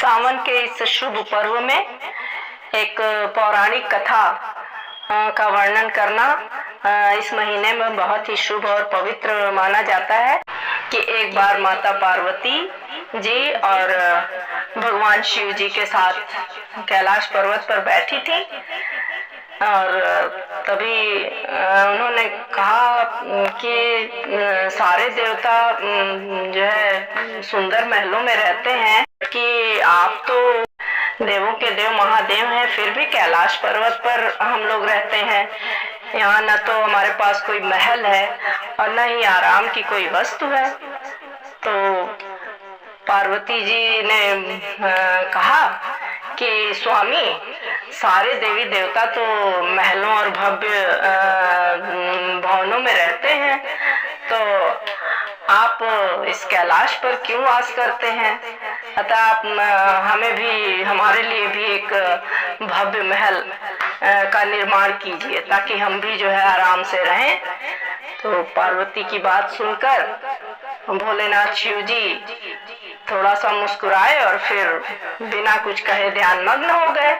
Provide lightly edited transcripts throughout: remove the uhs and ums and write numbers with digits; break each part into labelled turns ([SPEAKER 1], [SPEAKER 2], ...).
[SPEAKER 1] सावन के इस शुभ पर्व में एक पौराणिक कथा का वर्णन करना इस महीने में बहुत ही शुभ और पवित्र माना जाता है कि एक बार माता पार्वती जी और भगवान शिव जी के साथ कैलाश पर्वत पर बैठी थी और तभी उन्होंने कहा कि सारे देवता जो है सुंदर महलों में रहते हैं कि आप तो देवों के देव महादेव हैं, फिर भी कैलाश पर्वत पर हम लोग रहते हैं। यहाँ न तो हमारे पास कोई महल है और न ही आराम की कोई वस्तु है। तो पार्वती जी ने कहा कि स्वामी, सारे देवी देवता तो महलों और भव्य भवनों में रहते हैं, तो आप इस कैलाश पर क्यों वास करते हैं? अतः आप हमारे लिए भी एक भव्य महल का निर्माण कीजिए ताकि हम भी जो है आराम से रहें। तो पार्वती की बात सुनकर भोलेनाथ शिव जी थोड़ा सा मुस्कुराए और फिर बिना कुछ कहे ध्यान मग्न हो गए।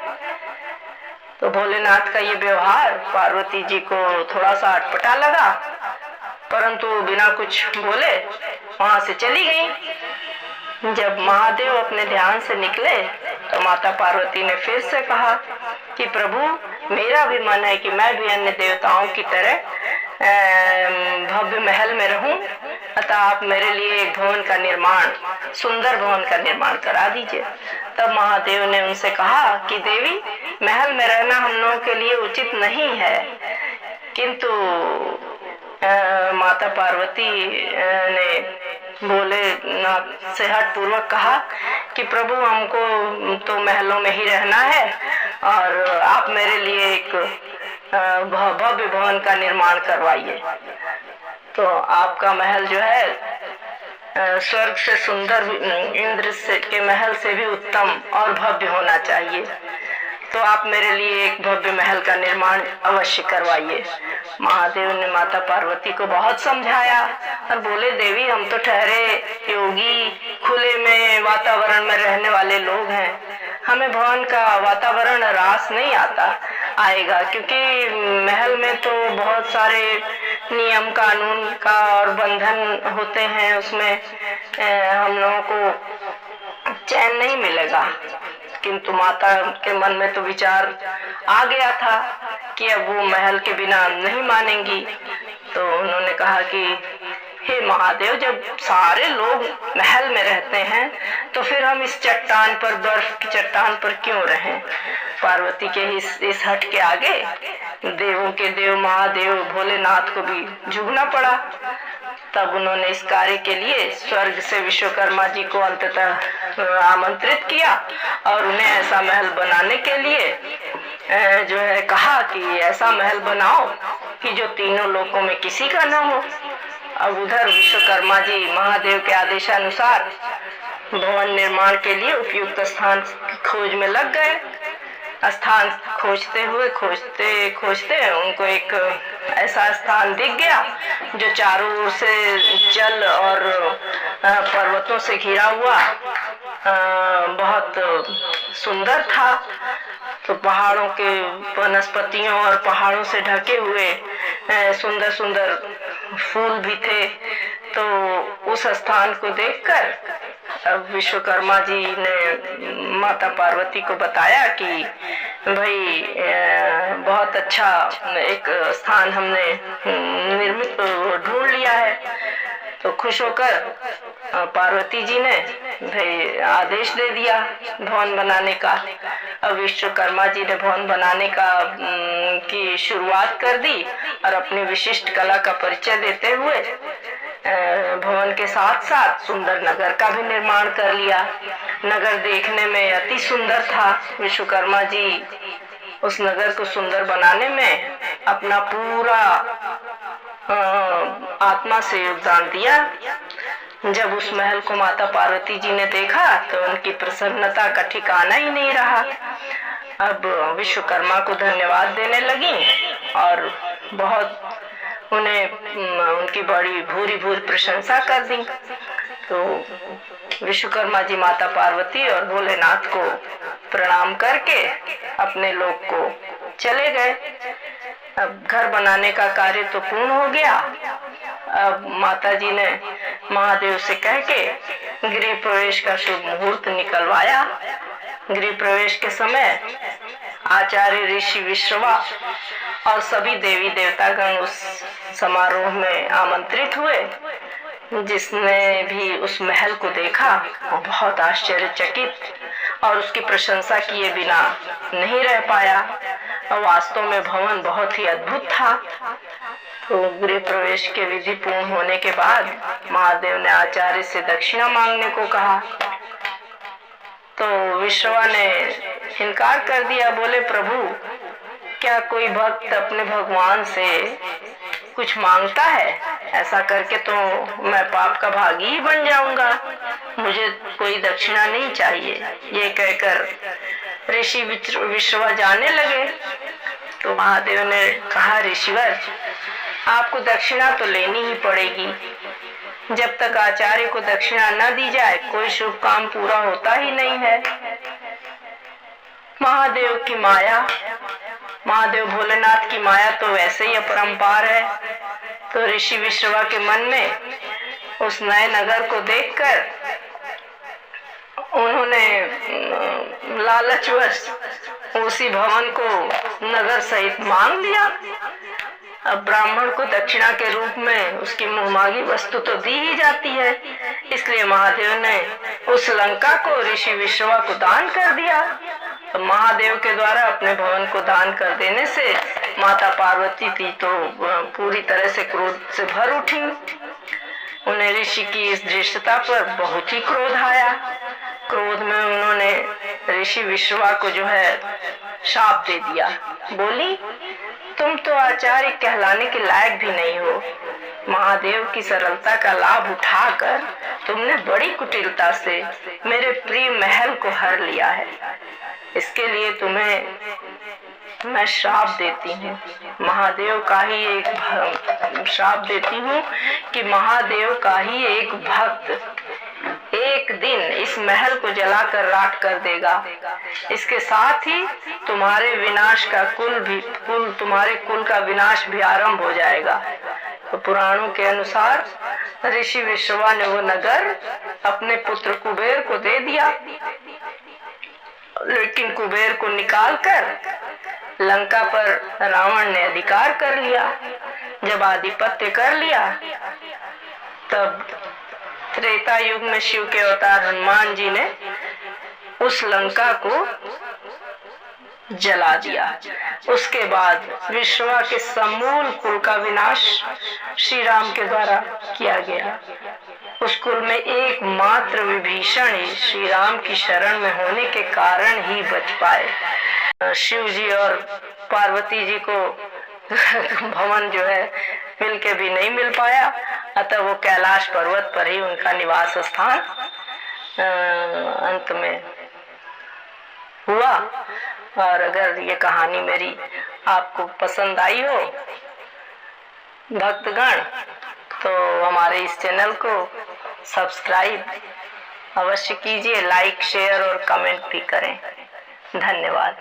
[SPEAKER 1] तो भोलेनाथ का ये व्यवहार पार्वती जी को थोड़ा सा अटपटा लगा, परंतु बिना कुछ बोले वहां से चली गई। जब महादेव अपने ध्यान से निकले तो माता पार्वती ने फिर से कहा कि प्रभु, मेरा भी मन है कि मैं भी अन्य देवताओं की तरह भव्य महल में रहूं, अतः आप मेरे लिए एक भवन का निर्माण, सुंदर भवन का निर्माण करा दीजिए। तब महादेव ने उनसे कहा कि देवी, महल में रहना हम लोगों के लिए उचित नहीं है, किंतु माता पार्वती ने भोलेनाथ से हठ पूर्वक कहा कि प्रभु, हमको तो महलों में ही रहना है और आप मेरे लिए एक भव्य भवन का निर्माण करवाइए। तो आपका महल जो है स्वर्ग से सुंदर, इंद्र के महल से भी उत्तम और भव्य होना चाहिए, तो आप मेरे लिए एक भव्य महल का निर्माण अवश्य करवाइए। महादेव ने माता पार्वती को बहुत समझाया और बोले, देवी, हम तो ठहरे योगी, खुले में वातावरण में रहने वाले लोग हैं, हमें भवन का वातावरण रास नहीं आएगा, क्योंकि महल में तो बहुत सारे नियम कानून का और बंधन होते हैं, उसमें हम लोगों को चैन नहीं मिलेगा। किंतु माता के मन में तो विचार आ गया था कि अब वो महल के बिना नहीं मानेंगी। तो उन्होंने कहा कि हे महादेव, जब सारे लोग महल में रहते हैं तो फिर हम इस चट्टान पर, बर्फ की चट्टान पर क्यों रहें? पार्वती के इस हट के आगे देवों के देव महादेव भोलेनाथ को भी झुकना पड़ा। तब उन्होंने इस कार्य के लिए स्वर्ग से विश्वकर्मा जी को अंततः आमंत्रित किया और उन्हें ऐसा महल बनाने के लिए जो है कहा कि ऐसा महल बनाओ कि जो तीनों लोकों में किसी का न हो। अब उधर विश्वकर्मा जी महादेव के आदेशानुसार भवन निर्माण के लिए उपयुक्त स्थान की खोज में लग गए। स्थान खोजते खोजते उनको एक ऐसा स्थान दिख गया जो चारों ओर से जल और पर्वतों से घिरा हुआ बहुत सुंदर था। तो पहाड़ों के वनस्पतियों और पहाड़ों से ढके हुए सुंदर सुंदर फूल भी थे। तो उस स्थान को देखकर विश्वकर्मा जी ने माता पार्वती को बताया कि भाई बहुत अच्छा एक स्थान हमने निर्मित ढूंढ लिया है। तो खुश होकर पार्वती जी ने भाई आदेश दे दिया भवन बनाने का। अब विश्वकर्मा जी ने भवन बनाने की शुरुआत कर दी और अपनी विशिष्ट कला का परिचय देते हुए भवन के साथ साथ सुंदर नगर का भी निर्माण कर लिया। नगर देखने में अति सुंदर था। विश्वकर्मा जी उस नगर को सुंदर बनाने में अपना पूरा आत्मा से योगदान दिया। जब उस महल को माता पार्वती जी ने देखा तो उनकी प्रसन्नता का ठिकाना ही नहीं रहा। अब विश्वकर्मा को धन्यवाद देने लगी और बहुत उन्हें उनकी बड़ी भूरी भूरी प्रशंसा कर दी। तो विश्वकर्मा जी माता पार्वती और भोलेनाथ को प्रणाम करके अपने लोक को चले गए। अब घर बनाने का कार्य तो पूर्ण हो गया। अब माता जी ने महादेव से कह के गृह प्रवेश का शुभ मुहूर्त निकलवाया। गृह प्रवेश के समय आचार्य ऋषि विश्रवा और सभी देवी देवतागण उस समारोह में आमंत्रित हुए। जिसने भी उस महल को देखा वो बहुत आश्चर्यचकित और उसकी प्रशंसा किए बिना नहीं रह पाया। वास्तव में भवन बहुत ही अद्भुत था। तो गृह प्रवेश के विधि पूर्ण होने के बाद महादेव ने आचार्य से दक्षिणा मांगने को कहा। तो विश्रवा ने इनकार कर दिया। बोले, प्रभु, क्या कोई भक्त अपने भगवान से कुछ मांगता है? ऐसा करके तो मैं पाप का भागी ही बन जाऊंगा। मुझे कोई दक्षिणा नहीं चाहिए। ये कहकर ऋषि विश्रवा जाने लगे। तो महादेव ने कहा, ऋषिवर, आपको दक्षिणा तो लेनी ही पड़ेगी। जब तक आचार्य को दक्षिणा न दी जाए कोई शुभ काम पूरा होता ही नहीं है। महादेव की माया, महादेव भोलेनाथ की माया तो वैसे ही अपरंपार है। तो ऋषि विश्रवा के मन में उस नए नगर को देखकर उन्होंने लालचवश उसी भवन को नगर सहित मांग लिया। अब ब्राह्मण को दक्षिणा के रूप में उसकी मुहमांगी वस्तु तो दी ही जाती है, इसलिए महादेव ने उस लंका को ऋषि विश्रवा को दान कर दिया। तो महादेव के द्वारा अपने भवन को दान कर देने से माता पार्वती थी तो पूरी तरह से क्रोध से भर उठी। उन्हें ऋषि की इस दृष्टता पर बहुत ही क्रोध आया। क्रोध में उन्होंने ऋषि विश्रवा को जो है शाप दे दिया। बोली, तुम तो आचार्य कहलाने के लायक भी नहीं हो। महादेव की सरलता का लाभ उठाकर तुमने बड़ी कुटिलता से मेरे प्रिय महल को हर लिया है। इसके लिए तुम्हें मैं श्राप देती हूँ। महादेव का ही एक श्राप देती हूँ कि महादेव का ही एक भक्त एक दिन इस महल को जलाकर राख कर देगा। इसके साथ ही तुम्हारे विनाश का तुम्हारे कुल का विनाश भी आरंभ हो जाएगा। तो पुराणों के अनुसार ऋषि विश्रवा ने वो नगर अपने पुत्र कुबेर को दे दिया, लेकिन कुबेर को निकालकर लंका पर रावण ने अधिकार कर लिया। जब आधिपत्य कर लिया तब त्रेता युग में शिव के अवतार हनुमान जी ने उस लंका को जला दिया। उसके बाद विश्रवा के समूल कुल का विनाश श्री राम के द्वारा किया गया। उस कुल में एकमात्र विभीषण ही श्री राम की शरण में होने के कारण ही बच पाए। शिव जी और पार्वती जी को भवन जो है मिल के भी नहीं मिल पाया, अतः वो कैलाश पर्वत पर ही उनका निवास स्थान अंत में हुआ। और अगर ये कहानी मेरी आपको पसंद आई हो भक्तगण, तो हमारे इस चैनल को सब्सक्राइब अवश्य कीजिए, लाइक, शेयर और कमेंट भी करें। धन्यवाद।